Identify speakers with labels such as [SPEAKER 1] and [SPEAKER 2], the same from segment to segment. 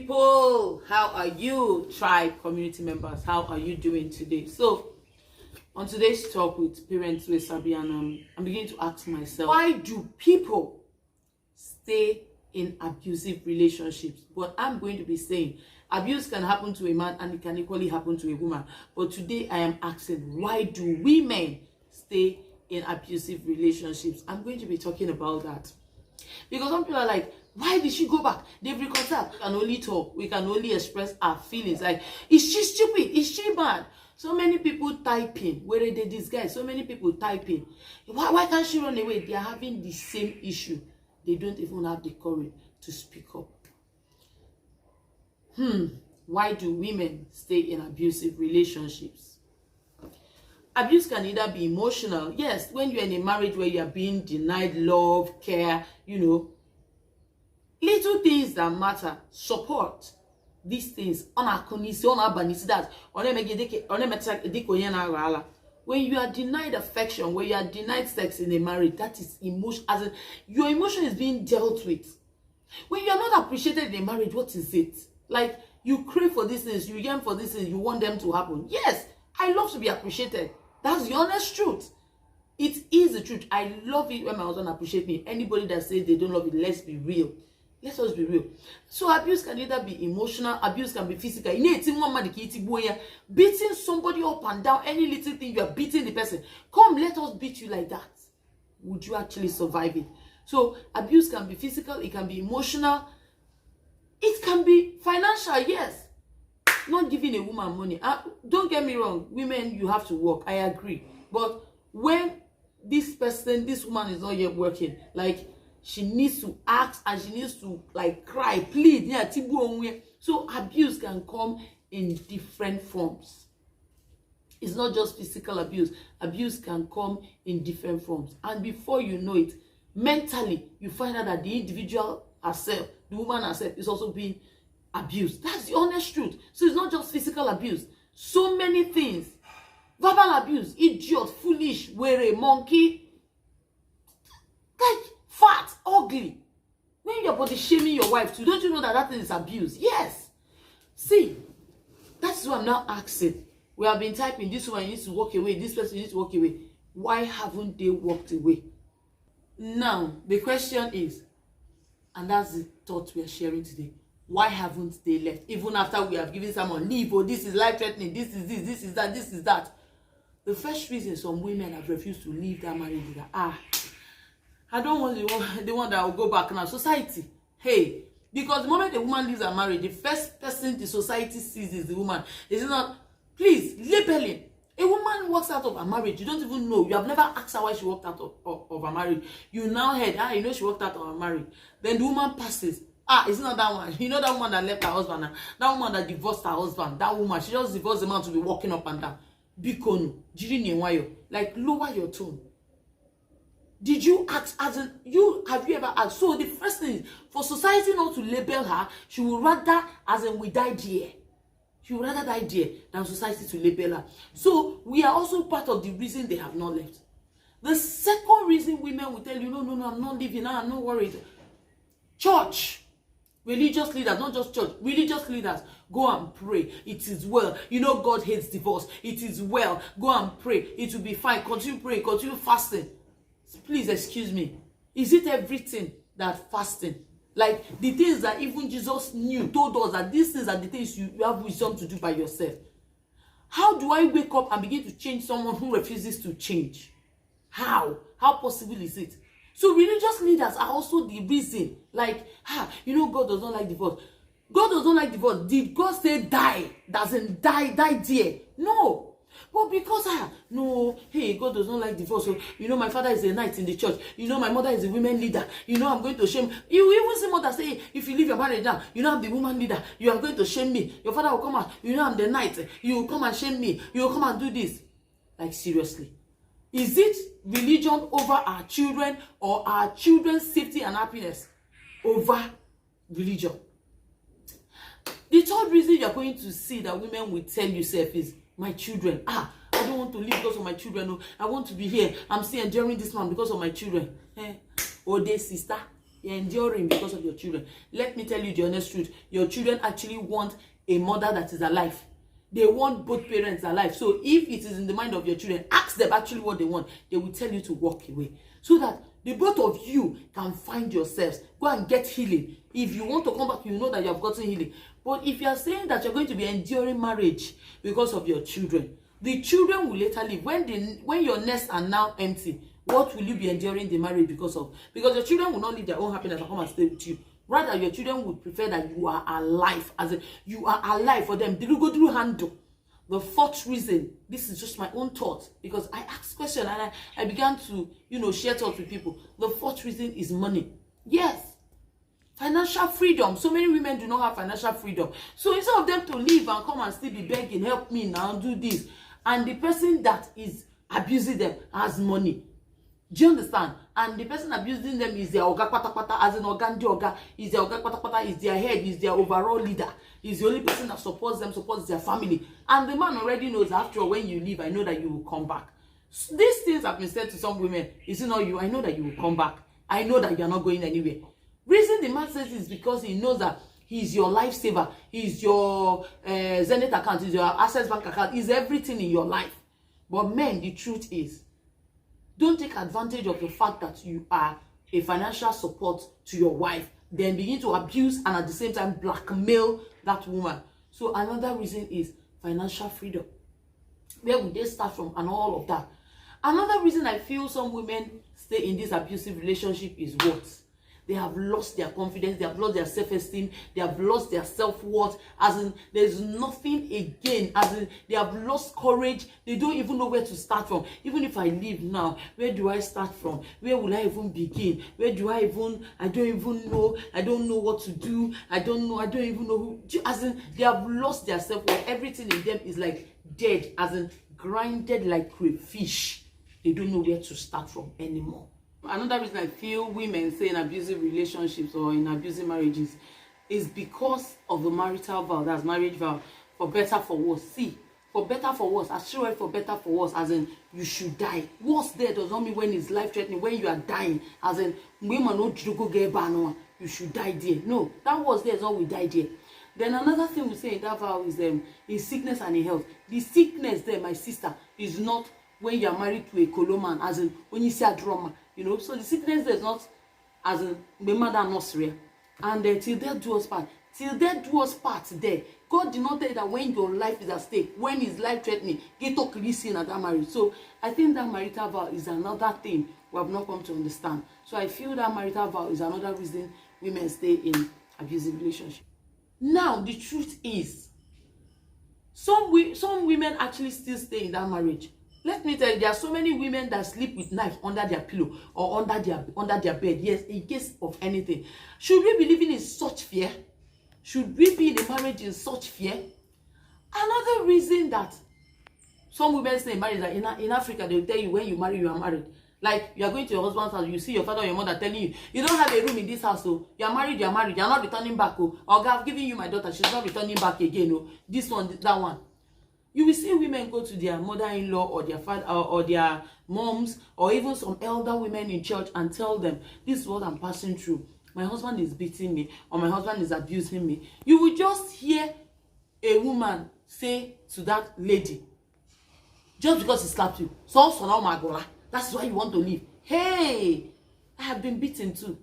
[SPEAKER 1] people, how are you? Tribe community members, how are you doing today? So on today's talk with parents with Sabi, and I'm beginning to ask myself, why do people stay in abusive relationships? But I'm going to be saying abuse can happen to a man and it can equally happen to a woman. But today I am asking, why do women stay in abusive relationships? I'm going to be talking about that. Because some people are like, why did she go back? They've reconciled. We can only talk. We can only express our feelings. Like, is she stupid? Is she bad? So many people typing. Where are they, this guy? So many people typing. Why can't she run away? They are having the same issue. They don't even have the courage to speak up. Why do women stay in abusive relationships? Abuse can either be emotional. Yes, when you're in a marriage where you're being denied love, care, little things that matter, support, these things. When you are denied affection, when you are denied sex in a marriage, that is emotion. As in, your emotion is being dealt with. When you are not appreciated in a marriage, what is it? Like, you crave for these things, you yearn for these things, you want them to happen. Yes, I love to be appreciated. That's the honest truth. It is the truth. I love it when my husband appreciates me. Anybody that says they don't love it, let's be real. Let us be real. So abuse can either be emotional, abuse can be physical. Beating somebody up and down, any little thing, you are beating the person. Come, let us beat you like that. Would you actually survive it? So abuse can be physical, it can be emotional, it can be financial, yes. Not giving a woman money. Don't get me wrong, women, you have to work. I agree. But when this woman is not yet working, like, she needs to ask and she needs to, like, cry, plead. Yeah, so abuse can come in different forms. It's not just physical abuse. Abuse can come in different forms. And before you know it, mentally, you find out that the individual herself, the woman herself, is also being abused. That's the honest truth. So it's not just physical abuse. So many things. Verbal abuse, idiot, foolish, were monkey, like, fat, ugly. When you're body shaming your wife too, don't you know that that thing is abuse? Yes. See, that's what I'm now asking. We have been typing, this one needs to walk away, this person needs to walk away. Why haven't they walked away? Now, the question is, and that's the thought we are sharing today, why haven't they left? Even after we have given someone leave, or this is life-threatening, this is this, this is that, this is that. The first reason some women have refused to leave that marriage is that, I don't want the one that will go back now. Society. Hey, because the moment the woman leaves her marriage, the first person the society sees is the woman. Is it not? Please, labeling. A woman walks out of her marriage, you don't even know. You have never asked her why she walked out of her marriage. You now heard, she walked out of her marriage. Then the woman passes. It's not that one. You know that woman that left her husband. That woman that divorced her husband. That woman, she just divorced the man to be walking up and down. Bikono, like, lower your tone. Did you ask, have you ever asked? So the first thing is, for society not to label her, she would rather, we die there. She would rather die there than society to label her. So we are also part of the reason they have not left. The second reason women will tell you, no, I'm not leaving, I'm not worried. Church. Religious leaders, not just church, religious leaders, go and pray. It is well. You know God hates divorce. It is well. Go and pray. It will be fine. Continue praying. Continue fasting. Please excuse me. Is it everything that fasting? Like, the things that even Jesus told us that these things are the things you have wisdom to do by yourself. How do I wake up and begin to change someone who refuses to change? How? How possible is it? So religious leaders are also the reason. Like, God does not like divorce. God does not like divorce. Did God say die? Doesn't die there? No. But because, no, hey, God does not like divorce. So, my father is a knight in the church. My mother is a women leader. I'm going to shame. You even see mother say, if you leave your marriage now, I'm the woman leader. You are going to shame me. Your father will come out. I'm the knight. You will come and shame me. You will come and do this. Like, seriously. Is it religion over our children, or our children's safety and happiness over religion? The third reason you're going to see that women will tell yourself is, my children. I don't want to leave because of my children. No, I want to be here. I'm still enduring this man because of my children. Oh, dear sister. You're enduring because of your children. Let me tell you the honest truth. Your children actually want a mother that is alive. They want both parents alive. So if it is in the mind of your children, ask them actually what they want. They will tell you to walk away. So that the both of you can find yourselves. Go and get healing. If you want to come back, you know that you have gotten healing. But if you are saying that you're going to be enduring marriage because of your children, the children will later leave. When your nests are now empty, what will you be enduring the marriage because of? Because your children will not leave their own happiness and come and stay with you. Rather, your children would prefer that you are alive, as in you are alive for them. They will go through handle. The fourth reason, this is just my own thought, because I asked questions and I began to, share thoughts with people. The fourth reason is money. Yes. Financial freedom. So many women do not have financial freedom. So instead of them to leave and come and still be begging, help me now, do this, and the person that is abusing them has money. Do you understand? And the person abusing them is their oga kwata kwata, as in organdi oga, is their oga kwata kwata, is their head, is their overall leader, is the only person that supports them, supports their family. And the man already knows, after all, when you leave, I know that you will come back. So these things have been said to some women. Is it not you? I know that you will come back. I know that you are not going anywhere. Reason the man says is because he knows that he's your lifesaver, he's your Zenith account, he's your Access Bank account, he's everything in your life. But men, the truth is, don't take advantage of the fact that you are a financial support to your wife, then begin to abuse and at the same time blackmail that woman. So another reason is financial freedom. Where would they start from and all of that? Another reason I feel some women stay in this abusive relationship is what? They have lost their confidence, they have lost their self-esteem, they have lost their self-worth, as in there's nothing again, as in they have lost courage, they don't even know where to start from. Even if I leave now, where do I start from? Where will I even begin? I don't even know, I don't know what to do, I don't even know who, as in they have lost their self-worth. Everything in them is like dead, as in grinded like crayfish. They don't know where to start from anymore. Another reason I feel women stay in abusive relationships or in abusive marriages is because of the marital vow, that's marriage vow, for better, for worse. See, for better, for worse, I sure for better, for worse, as in you should die. Worse there does not mean when it's life-threatening, when you are dying, as in women no get banned, you should die there. No, that worse there is not we die there. Then another thing we say in that vow is in sickness and in health. The sickness there, my sister, is not when you are married to a coloman, as in when you see a drama. So the sickness there is not as in my mother nursery. And till death do us part. Till death do us part there. God did not tell you that when your life is at stake, when it's life threatening, get to listen at that marriage. So I think that marital vow is another thing we have not come to understand. So I feel that marital vow is another reason women stay in abusive relationships. Now the truth is, some women actually still stay in that marriage. Let me tell you, there are so many women that sleep with knife under their pillow or under their bed. Yes, in case of anything. Should we be living in such fear? Should we be in a marriage in such fear? Another reason that some women stay in marriage, that in Africa, they will tell you when you marry, you are married. Like you are going to your husband's house, you see your father or your mother telling you, you don't have a room in this house, so you are married, you are not returning back. Oh, or I've given you my daughter, she's not returning back again. Oh, this one, that one. You will see women go to their mother-in-law or their father or their moms or even some elder women in church and tell them, this is what I'm passing through. My husband is beating me or my husband is abusing me. You will just hear a woman say to that lady, just because he slapped you, so now my gola, that's why you want to leave. Hey, I have been beaten too.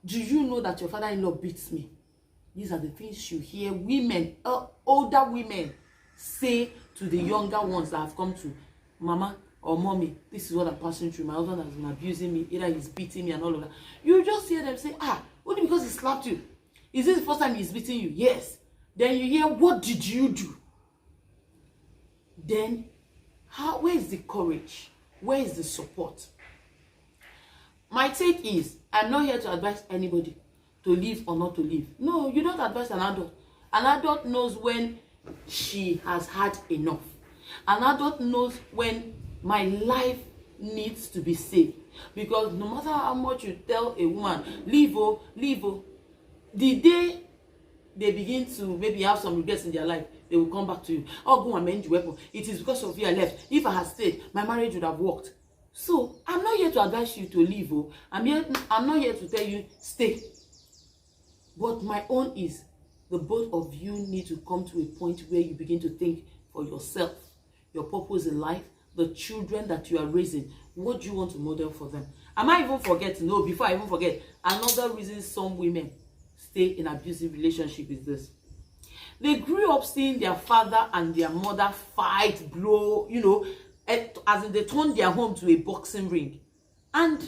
[SPEAKER 1] Do you know that your father-in-law beats me? These are the things you hear women, older women, say to the younger ones that have come to mama or mommy, this is what I'm passing through. My husband has been abusing me, either he's beating me and all of that. You just hear them say, only because he slapped you. Is this the first time he's beating you? Yes. Then you hear, what did you do? Then, where is the courage? Where is the support? My take is, I'm not here to advise anybody to leave or not to leave. No, you don't advise an adult. An adult knows when she has had enough. An adult knows when my life needs to be saved. Because no matter how much you tell a woman, leave, the day they begin to maybe have some regrets in their life, they will come back to you. Oh, go and mend your weapon. It is because of you I left. If I had stayed, my marriage would have worked. So I'm not here to advise you to leave. Oh, I'm not here to tell you stay. But my own is the both of you need to come to a point where you begin to think for yourself, your purpose in life, the children that you are raising. What do you want to model for them? I might even forget. No, before I even forget, another reason some women stay in abusive relationship is this. They grew up seeing their father and their mother fight, blow, as in they turned their home to a boxing ring. And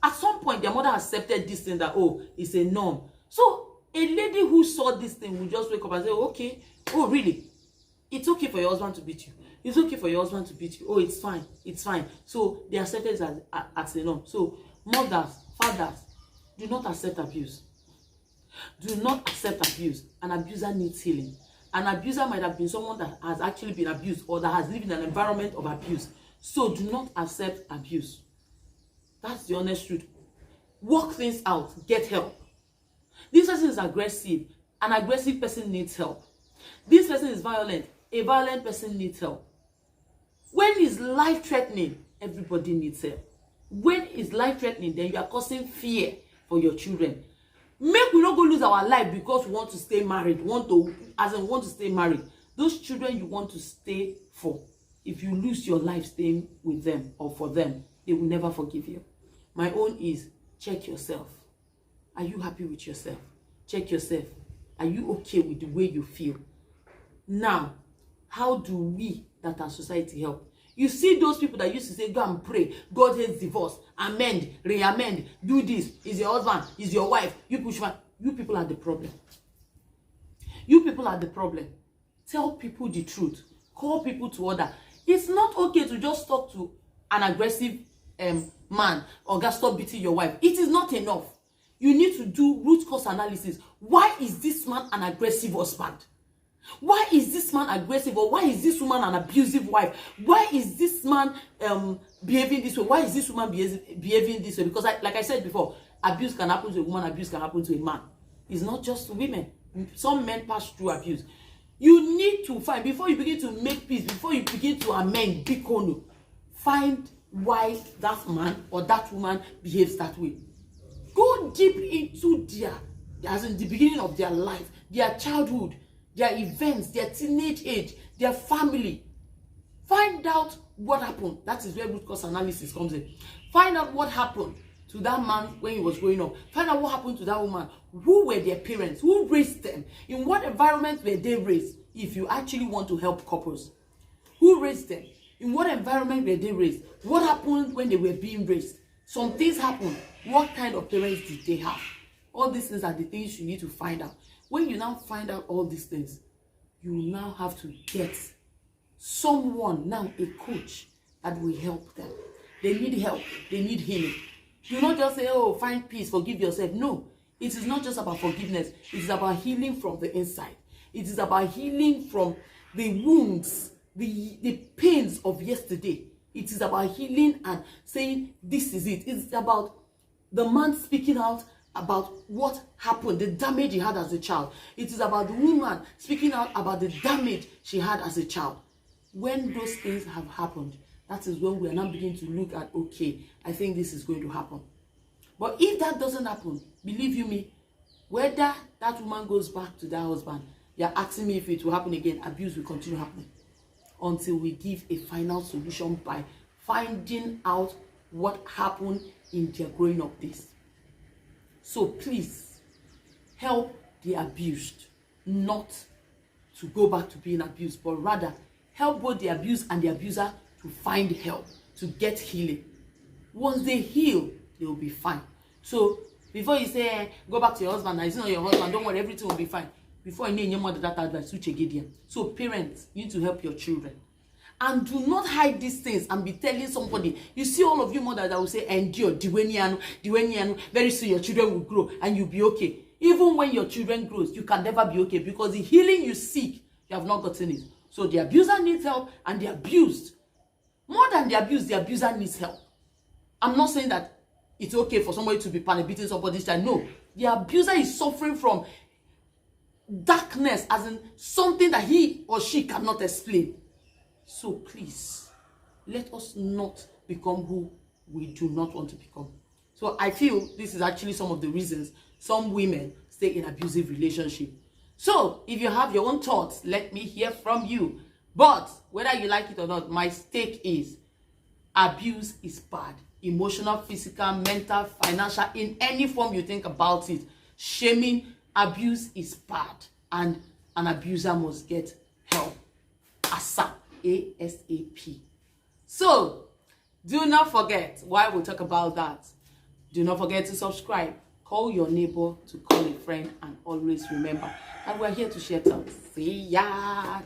[SPEAKER 1] at some point, their mother accepted this thing that, oh, it's a norm. So a lady who saw this thing would just wake up and say, okay, oh, really? It's okay for your husband to beat you. It's okay for your husband to beat you. Oh, it's fine. It's fine. So they accepted it as a norm. So mothers, fathers, do not accept abuse. Do not accept abuse. An abuser needs healing. An abuser might have been someone that has actually been abused or that has lived in an environment of abuse. So do not accept abuse. That's the honest truth. Work things out. Get help. This person is aggressive. An aggressive person needs help. This person is violent. A violent person needs help. When it's life-threatening, everybody needs help. When it's life-threatening, then you are causing fear for your children. Make we not go lose our life because we want to stay married, want to stay married. Those children you want to stay for, if you lose your life staying with them or for them, they will never forgive you. My own is check yourself. Are you happy with yourself? Check yourself. Are you okay with the way you feel? Now, how do we that our society help? You see those people that used to say, go and pray, God hates divorce, amend, re-amend, do this, is your husband, is your wife, you push man. You people are the problem. You people are the problem. Tell people the truth. Call people to order. It's not okay to just talk to an aggressive man or God, stop beating your wife. It is not enough. You need to do root cause analysis. Why is this man an aggressive husband? Why is this man aggressive? Or why is this woman an abusive wife? Why is this man behaving this way? Why is this woman behaving this way? Because like I said before, abuse can happen to a woman, abuse can happen to a man. It's not just to women. Some men pass through abuse. You need to find, before you begin to make peace, before you begin to amend, find why that man or that woman behaves that way. Go deep into as in the beginning of their life, their childhood, their events, their teenage age, their family. Find out what happened. That is where root cause analysis comes in. Find out what happened to that man when he was growing up. Find out what happened to that woman. Who were their parents? Who raised them? In what environment were they raised? If you actually want to help couples. Who raised them? In what environment were they raised? What happened when they were being raised? Some things happened. What kind of parents did they have? All these things are the things you need to find out. When you now find out all these things, you now have to get someone, now a coach, that will help them. They need help. They need healing. Do not just say, oh, find peace, forgive yourself. No, it is not just about forgiveness. It is about healing from the inside. It is about healing from the wounds, the pains of yesterday. It is about healing and saying, this is it. It's about the man speaking out about what happened, the damage he had as a child. It is about the woman speaking out about the damage she had as a child. When those things have happened, that is when we are now beginning to look at, okay, I think this is going to happen. But if that doesn't happen, believe you me, whether that woman goes back to that husband, you're asking me if it will happen again, abuse will continue happening until we give a final solution by finding out what happened in their growing up days. So please, help the abused not to go back to being abused, but rather help both the abused and the abuser to find help, to get healing. Once they heal, they will be fine. So before you say, go back to your husband, it's not your husband, don't worry, everything will be fine. Before you need your mother that advice, switch again. So parents, you need to help your children. And do not hide these things and be telling somebody. You see all of you mothers that will say, endure, diwenianu, very soon your children will grow and you'll be okay. Even when your children grows, you can never be okay because the healing you seek, you have not gotten it. So the abuser needs help and the abused, more than the abused, the abuser needs help. I'm not saying that it's okay for somebody to be beating somebody's child. No, the abuser is suffering from darkness, as in something that he or she cannot explain. So please, let us not become who we do not want to become. So I feel this is actually some of the reasons some women stay in abusive relationship. So if you have your own thoughts, let me hear from you. But whether you like it or not, my stake is abuse is bad. Emotional, physical, mental, financial, in any form you think about it. Shaming, abuse is bad. And an abuser must get help. ASAP. ASAP. So, do not forget, while we talk about that, do not forget to subscribe. Call your neighbor to call a friend, and always remember that we're here to share thoughts. See ya!